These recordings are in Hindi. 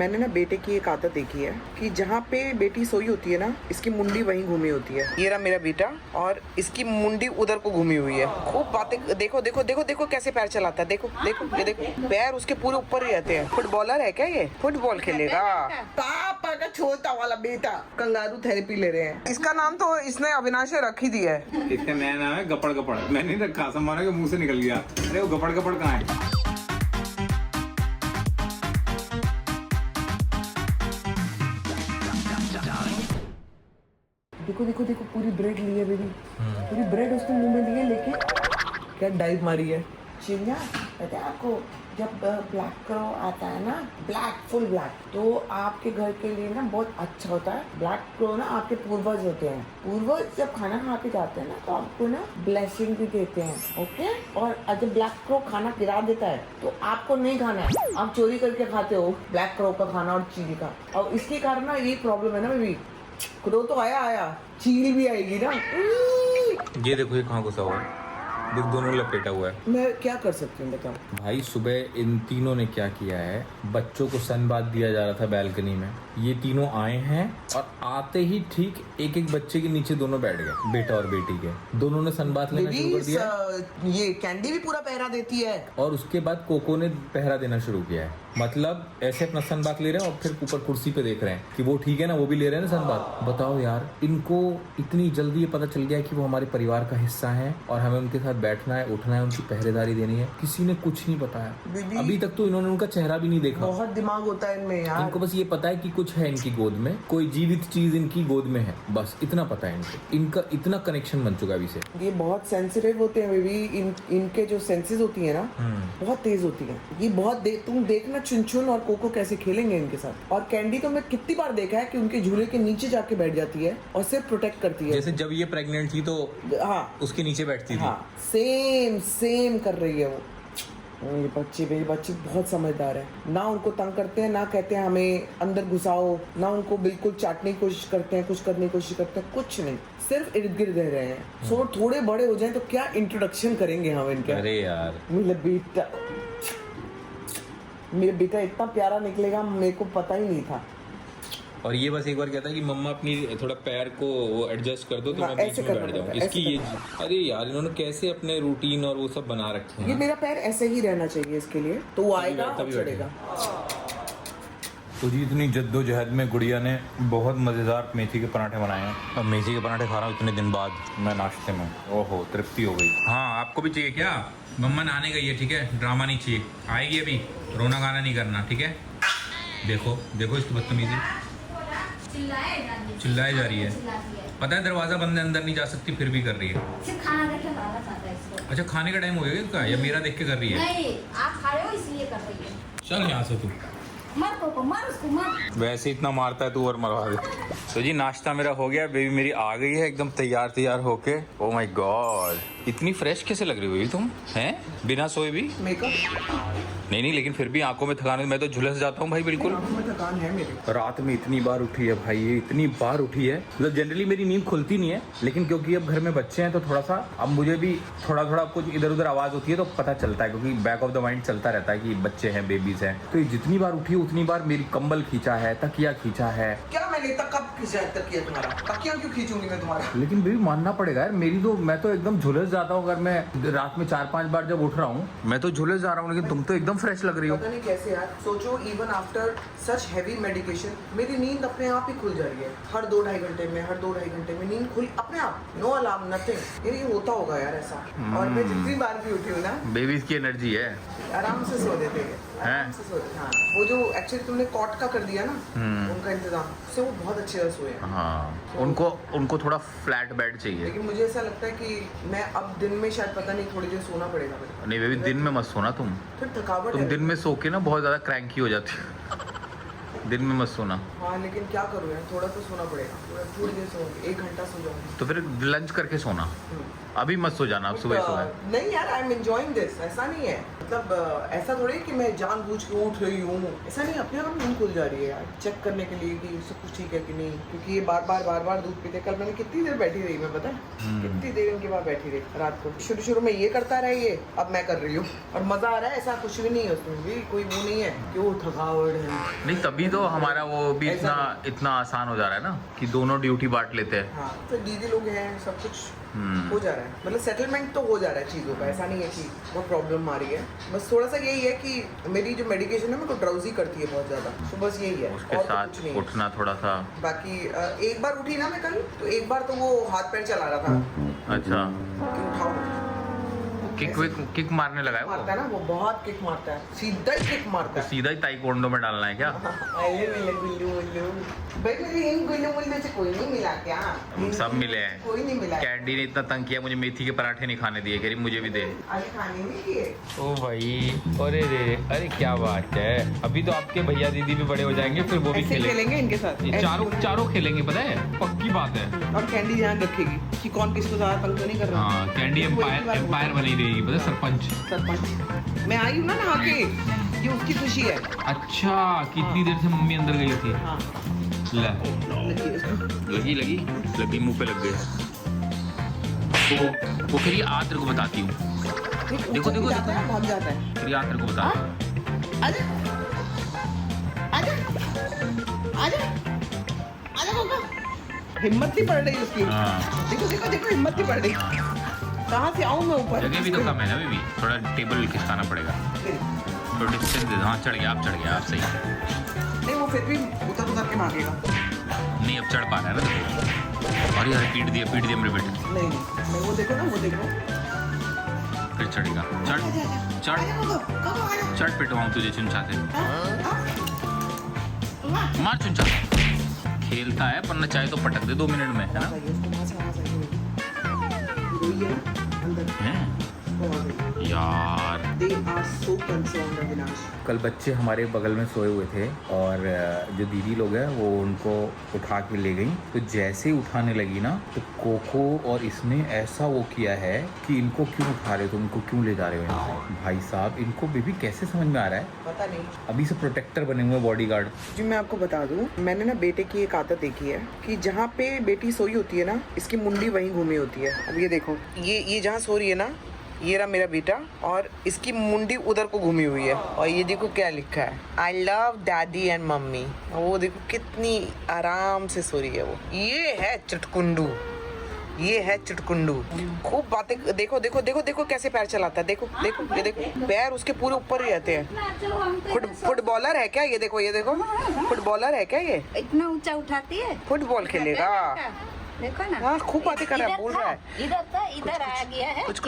मैंने ना बेटे की एक आदत देखी है कि जहाँ पे बेटी सोई होती है ना, इसकी मुंडी वहीं घूमी होती है। ये रहा मेरा बेटा और इसकी मुंडी उधर को घूमी हुई है। खूब बातें, देखो देखो देखो देखो कैसे पैर चलाता है, देखो देखो ये देखो, पैर उसके पूरे ऊपर ही रहते हैं। फुटबॉलर है क्या ये? फुटबॉल खेलेगा। पापा का छोटा वाला बेटा कंगारू थेरेपी ले रहे हैं। इसका नाम तो इसने अविनाश रख ही दिया है। इसका नया नाम है गपड़ गपड़। मैंने नहीं रखा, सम्माना के मुंह से निकल गया। अरे वो गपड़ गपड़ कहाँ है? देखो देखो देखो पूरी ब्रेड ली है बेबी, पूरी ब्रेड उसने मुंह में लिए लेके क्या डाइव मारी है। चिड़िया पता है आपको, जब ब्लैक क्रो आता है ना, ब्लैक फुल ब्लैक, तो आपके घर के लिए ना बहुत अच्छा होता है। ब्लैक क्रो ना आपके पूर्वज होते हैं। पूर्वज जब खाना खा के जाते हैं ना तो आपको ना ब्लेसिंग भी देते हैं, ओके। और जब ब्लैक क्रो खाना गिरा देता है तो आपको नहीं खाना है, आप चोरी करके खाते हो ब्लैक क्रो का खाना और चीनी का। और इसके कारण ना ये प्रॉब्लम है ना बेबी, क्रो तो आया चील भी आएगी ना। ये देखो ये कहाँ घुसा हुआ है, देख दोनों लपेटा हुआ है। मैं क्या कर सकती हूँ बताओ। भाई सुबह इन तीनों ने क्या किया है, बच्चों को सनबाथ दिया जा रहा था बैल्कनी में, ये तीनों आए हैं और आते ही ठीक एक एक बच्चे के नीचे दोनों बैठ गए, बेटा और बेटी के। दोनों ने सनबाथ लेना शुरू कर दिया। ये कैंडी भी पूरा पहरा देती है। और उसके बाद कोको ने पहरा देना शुरू किया है। मतलब ऐसे अपना सनबाथ ले रहे हैं और फिर ऊपर कुर्सी पे देख रहे हैं कि वो ठीक है ना, वो भी ले रहे हैं ना सनबाथ। बताओ यार, इनको इतनी जल्दी ये पता चल गया कि वो हमारे परिवार का हिस्सा है और हमें उनके साथ बैठना है, उठना है, उनकी पहरेदारी देनी है। किसी ने कुछ नहीं बताया अभी तक, तो इन्होंने उनका चेहरा भी नहीं देखा। बहुत दिमाग होता है इनमें यार। इनको बस ये पता है कि कुछ है इनकी गोद में, कोई जीवित चीज इनकी गोद में है, बस इतना पता है इनको। इनका इतना कनेक्शन बन चुका है अभी से। ये बहुत सेंसिटिव होते हैं बेबी। इनके जो सेंसेस होती है ना बहुत तेज होती है। ये बहुत तुम देखना चुन और कोको कैसे खेलेंगे इनके साथ। और कैंडी तो मैं कितनी बार देखा है कि उनके झूले के नीचे जाके बैठ जाती है और सिर्फ प्रोटेक्ट करती है। जैसे जब ये प्रेग्नेंट थी तो हाँ उसके नीचे बैठती थी। हाँ, सेम कर रही है वो। ये बच्चे बहुत समझदार है ना। उनको तंग करते हैं ना, कहते हैं हमें अंदर घुसाओ ना, उनको बिल्कुल चाटने की कोशिश करते हैं, कुछ करने की कोशिश करते हैं, कुछ नहीं, सिर्फ इर्द गिर्द रह रहे हैं। सो थोड़े बड़े हो जाएं तो क्या इंट्रोडक्शन करेंगे हम इनके। अरे यार मेरा बेटा इतना प्यारा निकलेगा मेरे को पता ही नहीं था। और ये बस एक बार कहता है कि मम्मा अपनी थोड़ा पैर को वो एडजस्ट कर दो तो मैं बीच में बैठ जाऊँ। इसकी ये अरे यार, इन्होंने कैसे अपने रूटीन और वो सब बना रखे हैं। ये मेरा पैर ऐसे ही रहना चाहिए इसके लिए, तो वो आएगा और चढ़ेगा। तो जी इतनी जद्दोजहद में गुड़िया ने बहुत मज़ेदार मेथी के पराठे बनाए हैं। अब मेथी के पराठे खा रहा हूँ इतने दिन बाद मैं नाश्ते में। ओहो, तृप्ति हो गई। हाँ, आपको भी चाहिए क्या? मम्मा नहाने गई है, ठीक है, ड्रामा नहीं चाहिए। आएगी अभी, रोना गाना नहीं करना, ठीक है। देखो देखो इसकी बदतमीजी, चिल्लाए जा रही है। पता है दरवाजा बंद है, अंदर नहीं जा सकती, फिर भी कर रही है। अच्छा, खाने का टाइम हो गया इसका, या मेरा देख के कर रही है? नहीं, आप खा रहे हो इसलिए कर रही है। चल यहाँ से तू, मत को मार उसको, मत। वैसे इतना मारता है तू और मरवा दे। तो जी नाश्ता मेरा हो गया, बेबी मेरी आ गई है एकदम तैयार होके। ओह माय गॉड, इतनी फ्रेश कैसे लग रही हो बेबी तुम, हैं बिना सोए भी? मेकअप नहीं, लेकिन फिर भी आंखों में थकान, मैं तो झुलस जाता हूँ भाई बिल्कुल। आंखों में थकान है मेरी। रात में इतनी बार उठी है भाई, ये इतनी बार उठी है। मतलब जनरली मेरी नींद खुलती नहीं है, लेकिन क्योंकि अब घर में बच्चे हैं तो थोड़ा सा अब मुझे भी थोड़ा कुछ इधर उधर आवाज होती है तो पता चलता है, क्योंकि बैक ऑफ द माइंड चलता रहता है कि बच्चे हैं, बेबीज हैं। तो ये जितनी बार उठी उतनी बार मेरी कंबल खींचा है, तकिया खींचा है। क्या मैंने कब खींचा तकिया तुम्हारा? तकिया क्यों खींचूंगी मैं तुम्हारा? लेकिन बेबी मानना पड़ेगा यार, मेरी तो मैं तो एकदम झुलस जाता हूँ। अगर मैं रात में 4-5 बार जब उठ रहा हूँ मैं तो झुलस जा रहा हूँ, लेकिन तुम तो एकदम फ्रेश लग रही हो। पता नहीं कैसे यार। सोचो even after such heavy medication मेरी नींद अपने आप ही खुल जा रही है। हर 2-2.5 घंटे में नींद खुली अपने आप, नो अलार्म, नथिंग। ये होता होगा यार ऐसा। और मैं जितनी बार भी उठी हूँ ना, बेबीज की एनर्जी है, आराम से सो देते हैं, आराम से सो देते। हाँ, वो जो एक्चुअली तुमने कॉट का कर दिया ना उनका इंतजाम, उससे वो बहुत अच्छे से सोए। हाँ, उनको थोड़ा फ्लैट बेड चाहिए। लेकिन मुझे ऐसा लगता है कि मैं अब दिन में शायद पता नहीं थोड़ी देर सोना पड़ेगा मुझे। नहीं बेबी, दिन में मत सोना तुम। फिर थकावट तुम दिन में सो के ना बहुत ज्यादा क्रैंकी हो जाती है। दिन में मत सोना। हाँ, लेकिन क्या करूँ यार, थोड़ा तो सोना पड़ेगा। थोड़ी देर सोऊंगी, 1 घंटा सो जाऊंगी। तो फिर लंच करके सोना, अभी मत सो जाना, अब सुबह नहीं यार, आई एम एंजॉयिंग दिस। ऐसा नहीं है, मतलब ऐसा थोड़ी कि मैं जानबूझ के उठ रही हूँ, ऐसा नहीं। अपने आप नींद खुल जा रही है यार, चेक करने के लिए कि सब कुछ ठीक है कि नहीं। क्योंकि ये बार बार दूध पीते। कल मैंने कितनी देर बैठी रही, मैं पता है कितनी देर इनके बाद बैठी रही रात को। शुरू में ये करता रहा, ये अब मैं कर रही हूँ और मजा आ रहा है। ऐसा कुछ भी नहीं है उसमें भी, कोई वो नहीं है कि वो थकावट है। नहीं, तभी तो हमारा वो भी ऐसा इतना आसान हो जा रहा है ना कि दोनों ड्यूटी बांट लेते हैं। हाँ तो दीदी लोग हैं, सब कुछ हो जा रहा है, मतलब सेटलमेंट तो हो जा रहा है चीज़ों का। ऐसा नहीं है कि बहुत प्रॉब्लम आ रही है, बस थोड़ा सा यही है कि मेरी जो मेडिकेशन है मेरे को ड्राउजी करती है बहुत ज़्यादा, तो बस यही है। उसके और तो साथ कुछ नहीं है। उठना थोड़ा सा। बाकी एक बार उठी ना मैं कल, तो एक बार तो वो हाथ पैर चला रहा था अच्छा, कि उठाओ, किक मारने लगा है मारता है ना वो, बहुत किक मारता है, सीधा ही किक मारता है। सीधा ही ताइक्वांडो में डालना है क्या? अरे मेरे गुल्लू गुल्लू भाई, मेरे इन गुल्लू गुल्लू से कोई नहीं मिला क्या? सब मिले हैं। कोई नहीं मिला। कैंडी ने इतना तंग किया, मुझे मेथी के पराठे नहीं खाने दिए, कह रही मुझे भी दे। अरे खाने नहीं दिए। ओ भाई, अरे रे, अरे क्या बात है। अभी तो आपके भैया दीदी भी बड़े हो जाएंगे, फिर वो भी ऐसे खेलेंगे इनके साथ, ये चारों खेलेंगे, पता है, पक्की बात है। और कैंडी ध्यान रखेगी कि कौन किसको ज्यादा तंग तो नहीं कर रहा। हाँ, कैंडी एम्पायर बनी रहेगी, पता है, सरपंच। मैं आई हूँ ना नहा के, ये उसकी खुशी है। अच्छा, कितनी देर से मम्मी अंदर गई थी? हाँ लगी मुंह पे लग गई। तो वो फिर ये आ तेरे को बताती हूँ, देखो जाता है, भाग जाता है। फिर ये आ तेरे को बताती हूँ। आजा आजा आजा आजा बाबा, हिम्मत नहीं पड़ रही उसकी। हाँ। देखो देखो देखो, हिम्मत नहीं पड़ रही। कहाँ से आऊँ मैं ऊपर? जगह भी तो कम है ना बेबी, थोड़ा टेबल खिसकाना पड़ेगा। थोड़ा डिस्टेंस दे दो। हाँ, चढ़ गया आप सही। नहीं वो फिर भी उतर के भागेगा। नहीं, अब चढ़ पा रहा है ना देखो। अरे यार, पीट दिया मेरे बेटे। नहीं वो देखो ना, वो देखो। फिर चढ़ेगा, चढ़ पिटवाऊँ तुझे चुनछा से। मार चुनछा। खेलता है, पर न चाहे तो पटक दे 2 मिनट में, है ना? हैं? यार, कल बच्चे हमारे बगल में सोए हुए थे और जो दीदी लोग हैं वो उनको उठा के ले गई। तो जैसे ही उठाने लगी ना, तो कोको और इसने ऐसा वो किया है कि इनको क्यों उठा रहे हो, तुम इनको क्यों ले जा रहे हो यहाँ से? भाई साहब, इनको बेबी कैसे समझ में आ रहा है? पता नहीं। अभी से प्रोटेक्टर बने हुए बॉडीगार्ड। जी मैं आपको बता दूं, मैंने ना बेटे की एक आदत देखी है कि जहाँ पे बेटी सोई होती है ना, इसकी मुंडी वहीं घूमी होती है। अब ये देखो, ये जहाँ सो रही है ना, ये रहा मेरा बेटा, और इसकी मुंडी उधर को घूमी हुई है। और ये देखो क्या लिखा है, I love daddy and mummy. वो देखो कितनी आराम से सो रही है वो। ये है चुटकुंडू, ये है चुटकुंडू। खूब बातें। देखो देखो देखो देखो कैसे पैर चलाता है। देखो देखो ये देखो, पैर उसके पूरे ऊपर ही रहते हैं। फुटबॉलर है क्या? ये देखो ये देखो, फुटबॉलर है क्या? ये इतना ऊंचा उठाती है, फुटबॉल खेलेगा। देखो ना। हाँ खूब बातें कर रहा है, बोल रहा है। इधर आ गया है, कुछ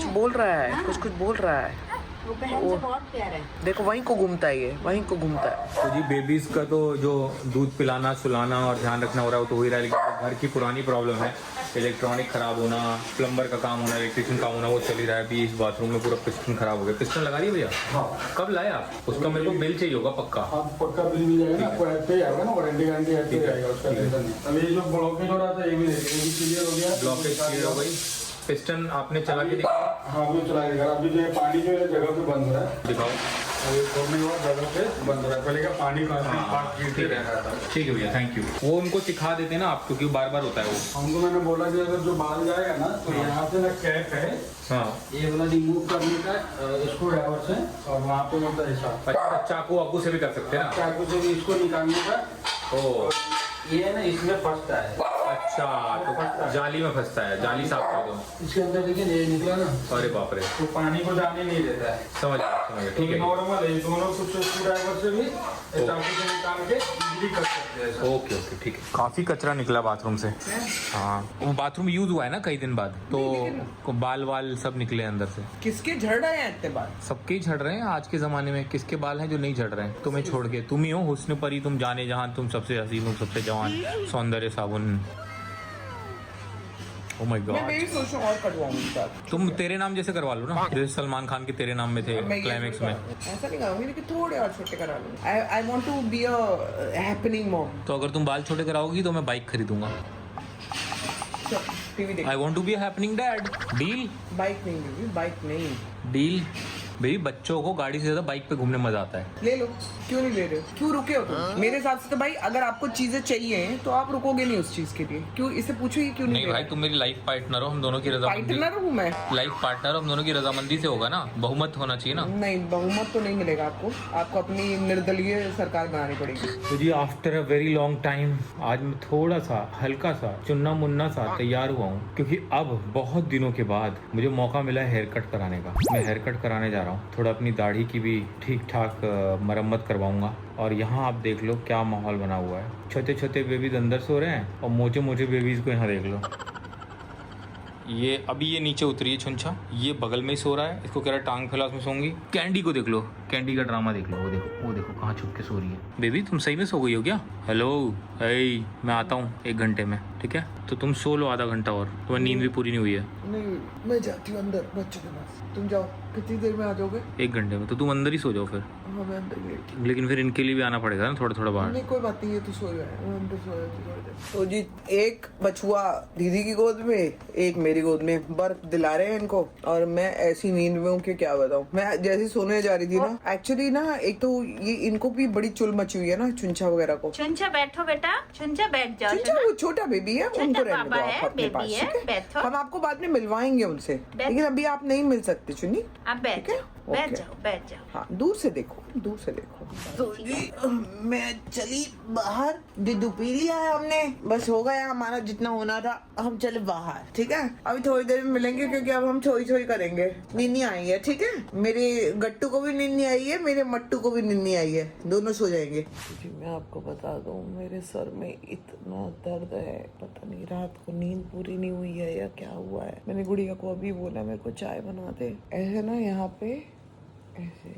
बोल रहा है, कुछ बोल रहा है। वो बहन से बहुत प्यार है। देखो वहीं को घूमता है, ये वहीं को घूमता है। तो जी बेबीज का तो जो दूध पिलाना, सुलाना और ध्यान रखना हो रहा है वो तो हो ही रहा है, लेकिन घर की पुरानी प्रॉब्लम है, इलेक्ट्रॉनिक खराब होना, प्लम्बर का काम होना, इलेक्ट्रिशियन काम होना, वो चल ही रहा है। अभी इस बाथरूम में पूरा पिस्टन खराब हो गया। पिस्टन लगा दिया भैया? हाँ। कब लाया आप? उसका मेरे को बिल चाहिए होगा पक्का। हाँ, पक्का बिल मिल जाएगा ना, आपको ऐप पे ही आएगा ना, वारंटी गारंटी ऐप पे ही आएगा, उसका टेंशन नहीं। अब ये जो ब्लॉकेज हो रहा था ये भी क्लियर हो गया। ब्लॉकेज क्लियर हो गई। पिस्टन आपने चला के देखा? हाँ वो चला गया। अभी जो ये पानी जो है जगह पे बंद हो रहा है, दिखाओ। अभी छोड़ने के बाद जगह पे बंद हो रहा है। पहले का पानी का गिरते रह रहा था। ठीक है भैया, थैंक यू। वो उनको सिखा देते ना आप, क्योंकि बार बार होता है वो। हमको मैंने बोला कि अगर जो बाल जाएगा ना, तो यहाँ से ना कैप है, हाँ, ये वाला रिमूव करने का स्क्रू ड्राइवर से, और वहाँ पे होता है हिसाब। अच्छा, चाकू वाकू से भी कर सकते हैं ना? चाकू से भी इसको निकालने का। ओ, ये है ना, इसमें फंसता है। अच्छा, तो जाली में फंसता है, जाली साफ कर दो। इसके अंदर देखिए ये निकला ना, अरे बाप रे, तो पानी को जाने नहीं देता है। समझ गया, ठीक है। नॉर्मल है, दोनों कुछ स्क्रू ड्राइवर से भी चाकू से निकाल के इजीली कर सकते हैं। ओके ओके, ठीक है। काफी कचरा निकला बाथरूम से। हाँ, वो बाथरूम यूज हुआ है ना कई दिन बाद, तो बाल वाल सब निकले अंदर से। किसके झड़ रहे हैं इतने बाल? सबके ही झड़ रहे हैं आज के जमाने में। किसके बाल हैं जो नहीं झड़ रहे हैं? तुम्हें छोड़ के। तुम ही हो हुस्न परी, तुम जाने जहां, तुम सबसे हसीन, तुम सबसे जवान, सौंदर्य साबुन। Oh my God. मैं भी सोच रहा हूँ और कटवाऊंगा। तुम तेरे नाम जैसे करवा लो ना, जैसे सलमान खान के तेरे नाम में थे क्लाइमेक्स में। ऐसा नहीं करूँगी, लेकिन थोड़े और छोटे करा लूँ। I want to be a happening mom. तो अगर तुम बाल छोटे कराओगी तो मैं बाइक खरीदूंगा। टीवी देख। I want to be happening dad. Deal? Bike नहीं, बाइक नहीं। डील? बेबी बच्चों को गाड़ी से ज्यादा बाइक पे घूमने मजा आता है। ले लो, क्यों नहीं ले रहे हो? क्यों रुके हो तुम? मेरे हिसाब से तो भाई अगर आपको चीजें चाहिए तो आप रुकोगे नहीं उस चीज के लिए। क्यों, इसे पूछो ये क्यों नहीं ले भाई, रहे? तुम मेरी लाइफ पार्टनर हो, हम दोनों की रजामंदी। पार्टनर हूँ मैं। लाइफ पार्टनर हम दोनों की रजामंदी से होगा ना, बहुमत होना चाहिए ना। नहीं, बहुमत तो नहीं मिलेगा आपको, आपको अपनी निर्दलीय सरकार बनानी पड़ेगी। तो जी after a very long time आज मैं थोड़ा सा हल्का सा चुन्ना मुन्ना सा तैयार हुआ हूँ, क्योंकि अब बहुत दिनों के बाद मुझे मौका मिला है हेयर कट कराने का। मैं हेयर कट कराने जा रहा हूँ, थोड़ा अपनी दाढ़ी की भी ठीक ठाक मरम्मत करवाऊंगा। और यहाँ आप देख लो क्या माहौल बना हुआ है, छोटे छोटे बेबीज अंदर सो रहे हैं और मोटे मोटे बेबीज को यहाँ देख लो। ये अभी ये नीचे उतरी है छुंछा, ये बगल में ही सो रहा है, इसको कह रहा है टांग फैला उसमें सोऊंगी। कैंडी को देख लो, कैंडी का ड्रामा देख लो, वो देखो कहाँ छुप के सो रही है। बेबी तुम सही में सो गई हो क्या? हेलो, मैं आता हूँ 1 घंटे में, ठीक है? तो तुम सो लो आधा घंटा और, तुम्हारी नींद भी पूरी नहीं हुई है। नहीं, मैं जाती हूँ अंदर बच्चों के पास, तुम जाओ। कितनी देर में आ जाओगे? 1 घंटे में। तो तुम अंदर ही सो जाओ फिर। हाँ, मैं अंदर ही। लेकिन फिर इनके लिए भी आना पड़ेगा ना थोड़ा थोड़ा बाहर। नहीं, कोई बात नहीं है, तो सो जाए, मैं अंदर सो जाती हूँ। तो जी एक बछुआ दीदी की गोद में, एक मेरी गोद में बर्फ दिला रहे हैं इनको, और मैं ऐसी नींद में हूँ कि क्या बताऊँ। मैं जैसे सोने जा रही थी ना, एक्चुअली ना एक तो ये इनको भी बड़ी चुल मची हुई है ना, चुंचा वगैरह को। चुंचा बैठो बेटा, चुंचा बैठ जाओ। चुंचा वो छोटा बेबी है, छोटा उनको रहने बाबा दो आप है, अपने बेबी पास, है, ठीक है? बैठो। हम आपको बाद में मिलवाएंगे उनसे, लेकिन अभी आप नहीं मिल सकते चुन्नी। आप बैठ ठीक है? जाओ, बैठ ओके। जाओ, बैठ जाओ। हाँ, दूर से देखो, दूर से देखो। तो जी मैं चली बाहर, दूध पी लिया है हमने, बस हो गया हमारा जितना होना था, हम चले बाहर, ठीक है? अभी थोड़ी देर में मिलेंगे, क्योंकि अब हम छोई छोई करेंगे। निन्नी आई है, ठीक है? मेरे गट्टू को भी निन्नी आई है, मेरे मट्टू को भी निन्नी आई है, दोनों सो जाएंगे। जी मैं आपको बता दूं, मेरे सर में इतना दर्द है, पता नहीं रात को नींद पूरी नहीं हुई है या क्या हुआ है। मैंने गुड़िया को अभी बोला मेरे को चाय बना दे। ऐसे ना यहाँ पे ऐसे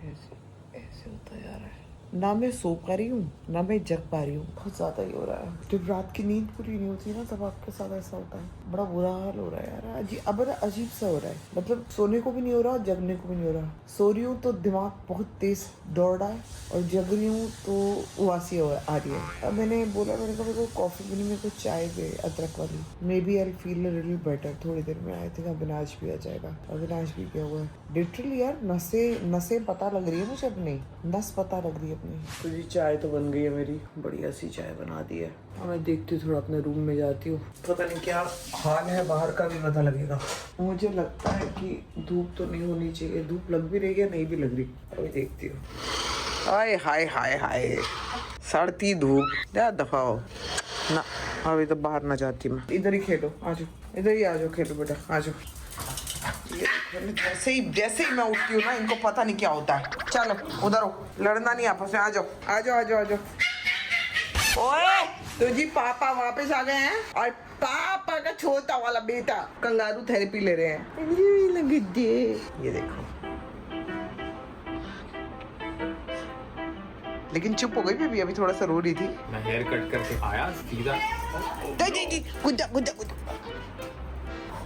ऐसे ऐसे होता जा रहा है, ना मैं सो पा रही हूँ ना मैं जग पा रही हूँ, बहुत ज्यादा ही हो रहा है। जब रात की नींद पूरी नहीं होती ना, तब आपके साथ ऐसा होता है, बड़ा बुरा हाल हो रहा है यार। अब अजीब सा हो रहा है, मतलब सोने को भी नहीं हो रहा, जगने को भी नहीं हो रहा। सो रही हूँ तो दिमाग बहुत तेज दौड़ रहा है, और जग रही हूँ तो उबासी आ रही है। अब मैंने बोला, मैंने कहा मेरे को कॉफी भी नहीं, मेरे को चाय दे अदरक वाली, maybe I feel a little better. थोड़ी देर में आई थिंक अविनाश भी आ जाएगा। अविनाश भी क्या हुआ है लिटरली यार, नसें पता लग रही है मुझे, अपनी नस पता लग रही है अपनी। तो जी चाय तो बन गई है मेरी, बढ़िया सी चाय बना दी है। मैं देखती हूँ, थोड़ा अपने रूम में जाती हूँ, पता नहीं क्या हाल है, बाहर का भी पता लगेगा। मुझे लगता है कि धूप तो नहीं होनी चाहिए, धूप लग भी रही है नहीं भी लग रही, अभी देखती हूँ। हाय हाय हाय हाय, सड़ती धूप, क्या दफा हो ना। अभी तो बाहर ना जाती मैं, इधर ही खेलो, आ जाओ, इधर ही आ जाओ, खेलो बेटा, आ जाओ। जैसे ही मैं उठती हूँ ना, इनको पता नहीं क्या होता है। चलो उधर हो, लड़ना नहीं आपस में, आ जाओ आ जाओ आ जाओ आ जाओ। ओए तो जी पापा वापस आ गए हैं, और पापा का छोटा वाला बेटा कंगारू थेरेपी ले रहे हैं। ये देखो, लेकिन चुप हो गई बेबी, अभी थोड़ा सा रो रही थी। मैं हेयर कट करके आया सीधा। गुड्डा गुड्डा गुड्डा,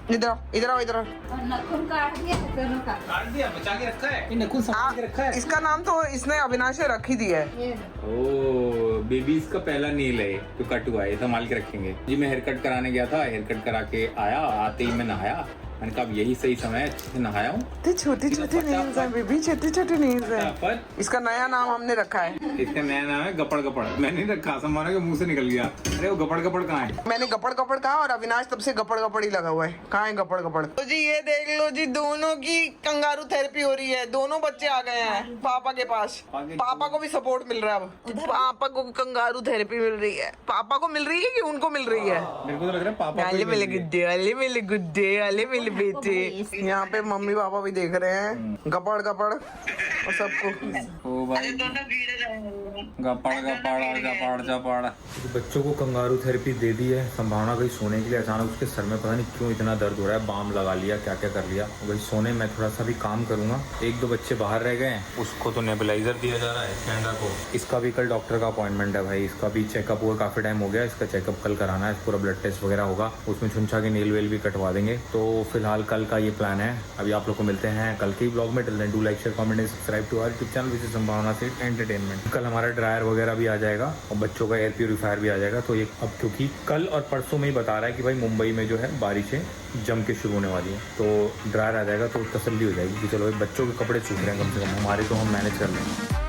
इधर आओ इधर आओ इधर आओ। और नखून काट दिया है दोनों का। काट दिया, बचा के रखा है, नखून संभाल के रखा है। इसका नाम तो इसने अविनाश ने रख ही दिया है। ये ओ बेबीज का पहला नील है तो कट हुआ है, संभाल के रखेंगे जी। मैं हेयर कट कराने गया था, हेयर कट करा के आया, आते ही मैं नहाया। मैंने कहा अब यही सही समय है, अच्छे से नहाया हूँ। छोटी छोटी नील्स हैं बेबी, छोटी छोटी नील्स हैं। इसका नया नाम हमने रखा है। इसका नया नाम है गपड़ गपड़। मैंने नहीं रखा, सम्माना के मुंह से निकल गया। अरे वो गपड़ गपड़ कहाँ है? मैंने गपड़ गपड़ कहा, और अविनाश तब से गपड़ गपड़ ही लगा हुआ है। कहाँ है गपड़ गपड़? तो जी ये देख लो जी, दोनों की कंगारू थेरेपी हो रही है, दोनों बच्चे आ गए हैं पापा के पास। पापा को भी सपोर्ट मिल रहा है अब, पापा को कंगारू थेरेपी मिल रही है। पापा को मिल रही है कि उनको मिल रही है? मेरे को तो लग रहा है पापा अले मेरे गुड्डे, अले मेरे गुड्डे, अले मेरे बेटे। यहाँ पे मम्मी पापा भी देख रहे हैं, गपड़ गपड़ और सबको। ओ भाई गपड़ गपड़ और गपड़ चपड़। बच्चों को कंगारू थेरेपी दे दी है, संभावना गई सोने के लिए। अचानक उसके सर में पता नहीं क्यों इतना दर्द हो रहा है, बाम लगा लिया, क्या क्या कर लिया। वही सोने में थोड़ा सा भी काम करूंगा। 1-2 बच्चे बाहर रह गए हैं, उसको तो नेबुलाइजर दिया जा रहा है कैंडा को। इसका भी कल डॉक्टर का अपॉइंटमेंट है भाई, इसका भी चेकअप हुआ, काफी टाइम हो गया। इसका चेकअप कल कराना है, पूरा ब्लड टेस्ट वगैरह होगा, उसमें छुंछा के नेल वेल भी कटवा देंगे। तो फिर फिलहाल कल का ये प्लान है। अभी आप लोग को मिलते हैं कल के ही ब्लॉग में। Till then do like share comment and subscribe to our YouTube channel which is संभावना से एंटरटेनमेंट। कल हमारा ड्रायर वगैरह भी आ जाएगा और बच्चों का एयर प्योरीफायर भी आ जाएगा। तो ये अब क्योंकि कल और परसों में ही बता रहा है कि भाई मुंबई में जो है बारिशें जम के शुरू होने वाली हैं, तो ड्रायर आ जाएगा तो तसल्ली हो जाएगी कि चलो भाई बच्चों के कपड़े सूख रहे हैं, कम से कम हमारे तो हम मैनेज कर लेंगे।